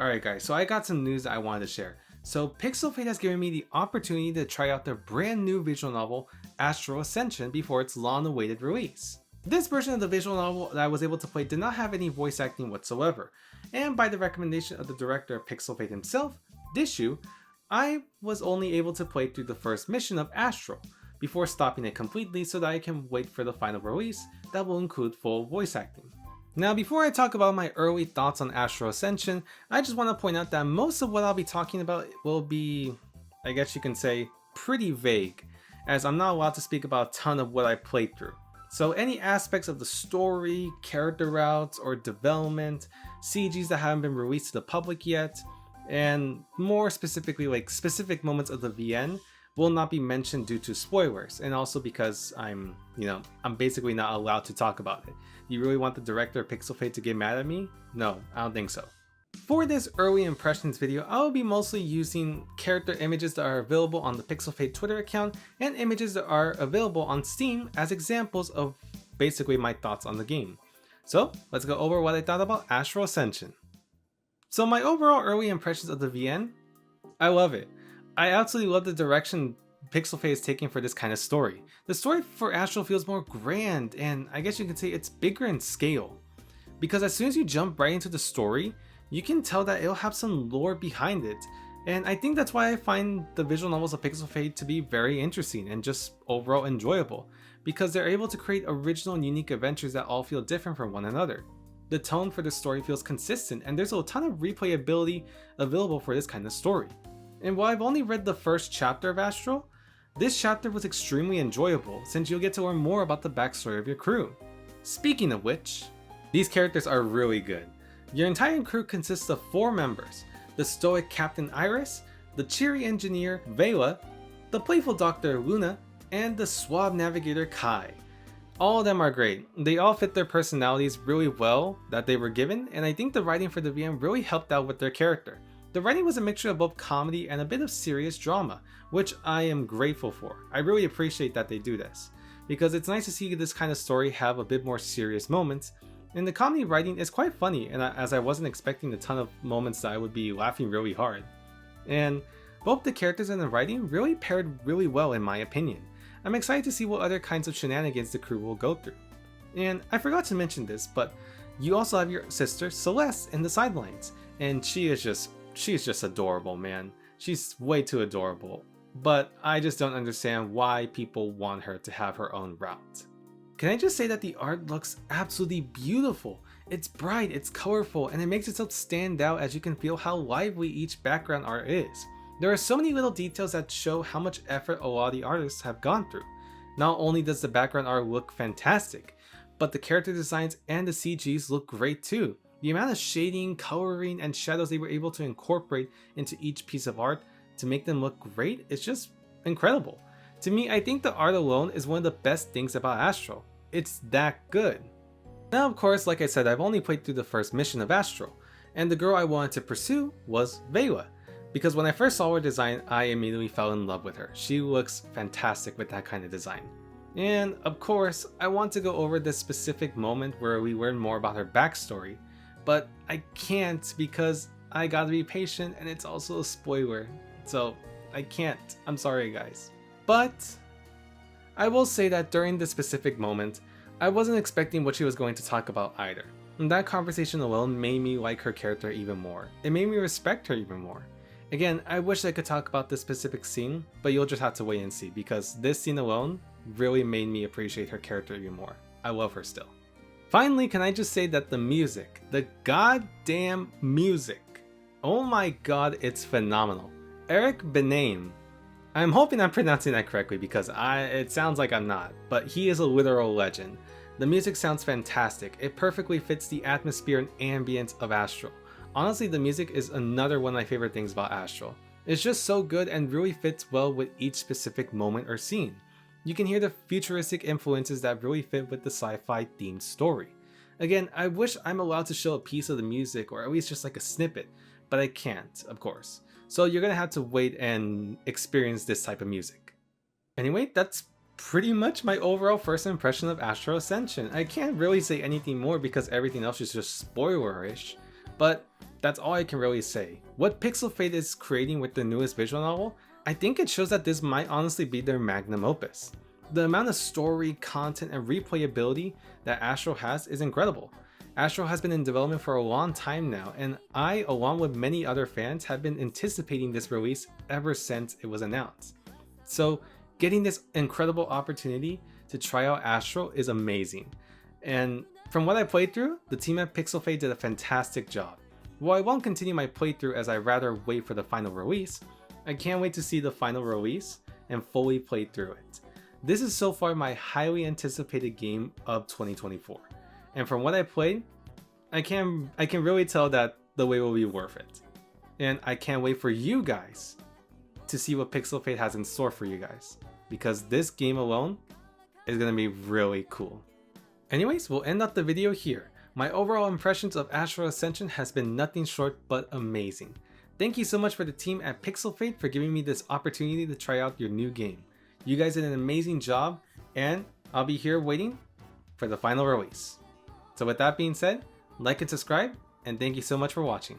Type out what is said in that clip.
Alright guys, so I got some news that I wanted to share. So PixelFade has given me the opportunity to try out their brand new visual novel, Astral Ascension, before its long-awaited release. This version of the visual novel that I was able to play did not have any voice acting whatsoever, and by the recommendation of the director of PixelFade himself, Dishu, I was only able to play through the first mission of Astral, before stopping it completely so that I can wait for the final release that will include full voice acting. Now before I talk about my early thoughts on Astral Ascension, I just want to point out that most of what I'll be talking about will be, I guess you can say, pretty vague, as I'm not allowed to speak about a ton of what I played through. So any aspects of the story, character routes, or development, CGs that haven't been released to the public yet, and more specifically like specific moments of the VN, will not be mentioned due to spoilers, and also because I'm basically not allowed to talk about it. You really want the director of PixelFade to get mad at me? No, I don't think so. For this early impressions video, I will be mostly using character images that are available on the PixelFade Twitter account and images that are available on Steam as examples of basically my thoughts on the game. So let's go over what I thought about Astral Ascension. So my overall early impressions of the VN, I love it. I absolutely love the direction PixelFade is taking for this kind of story. The story for Astral feels more grand, and I guess you could say it's bigger in scale. Because as soon as you jump right into the story, you can tell that it'll have some lore behind it. And I think that's why I find the visual novels of PixelFade to be very interesting and just overall enjoyable. Because they're able to create original and unique adventures that all feel different from one another. The tone for the story feels consistent, and there's a ton of replayability available for this kind of story. And while I've only read the first chapter of Astral, this chapter was extremely enjoyable since you'll get to learn more about the backstory of your crew. Speaking of which, these characters are really good. Your entire crew consists of 4 members: the stoic Captain Iris, the cheery engineer Vela, the playful Doctor Luna, and the suave navigator Kai. All of them are great. They all fit their personalities really well that they were given, and I think the writing for the VM really helped out with their character. The writing was a mixture of both comedy and a bit of serious drama, which I am grateful for. I really appreciate that they do this, because it's nice to see this kind of story have a bit more serious moments, and the comedy writing is quite funny, and as I wasn't expecting a ton of moments that I would be laughing really hard. And both the characters and the writing really paired really well in my opinion. I'm excited to see what other kinds of shenanigans the crew will go through. And I forgot to mention this, but you also have your sister Celeste in the sidelines, and she is just adorable, man. She's way too adorable, but I just don't understand why people want her to have her own route. Can I just say that the art looks absolutely beautiful? It's bright, it's colorful, and it makes itself stand out as you can feel how lively each background art is. There are so many little details that show how much effort a lot of the artists have gone through. Not only does the background art look fantastic, but the character designs and the CGs look great too. The amount of shading, coloring, and shadows they were able to incorporate into each piece of art to make them look great is just incredible. To me, I think the art alone is one of the best things about Astral. It's that good. Now of course, like I said, I've only played through the first mission of Astral, and the girl I wanted to pursue was Vela. Because when I first saw her design, I immediately fell in love with her. She looks fantastic with that kind of design. And of course, I want to go over this specific moment where we learn more about her backstory, but I can't because I gotta be patient and it's also a spoiler. So I can't. I'm sorry guys. But I will say that during this specific moment, I wasn't expecting what she was going to talk about either. And that conversation alone made me like her character even more. It made me respect her even more. Again, I wish I could talk about this specific scene, but you'll just have to wait and see because this scene alone really made me appreciate her character even more. I love her still. Finally, can I just say that the music, the goddamn music, oh my god, it's phenomenal. Eric Benaim, I'm hoping I'm pronouncing that correctly because it sounds like I'm not, but he is a literal legend. The music sounds fantastic. It perfectly fits the atmosphere and ambience of Astral. Honestly, the music is another one of my favorite things about Astral. It's just so good and really fits well with each specific moment or scene. You can hear the futuristic influences that really fit with the sci-fi themed story. Again, I wish I'm allowed to show a piece of the music or at least just like a snippet, but I can't, of course. So you're gonna have to wait and experience this type of music. Anyway, that's pretty much my overall first impression of Astral Ascension. I can't really say anything more because everything else is just spoilerish, but That's all I can really say. What PixelFade is creating with the newest visual novel, I think it shows that this might honestly be their magnum opus. The amount of story, content, and replayability that Astral has is incredible. Astral has been in development for a long time now, and I, along with many other fans, have been anticipating this release ever since it was announced. So getting this incredible opportunity to try out Astral is amazing. And from what I played through, the team at PixelFade did a fantastic job. While I won't continue my playthrough as I rather wait for the final release, I can't wait to see the final release and fully play through it. This is so far my highly anticipated game of 2024. And from what I played, I can really tell that the wait will be worth it. And I can't wait for you guys to see what PixelFade has in store for you guys, because this game alone is going to be really cool. Anyways, we'll end up the video here. My overall impressions of Astral Ascension has been nothing short but amazing. Thank you so much for the team at PixelFade for giving me this opportunity to try out your new game. You guys did an amazing job, and I'll be here waiting for the final release. So with that being said, like and subscribe, and thank you so much for watching.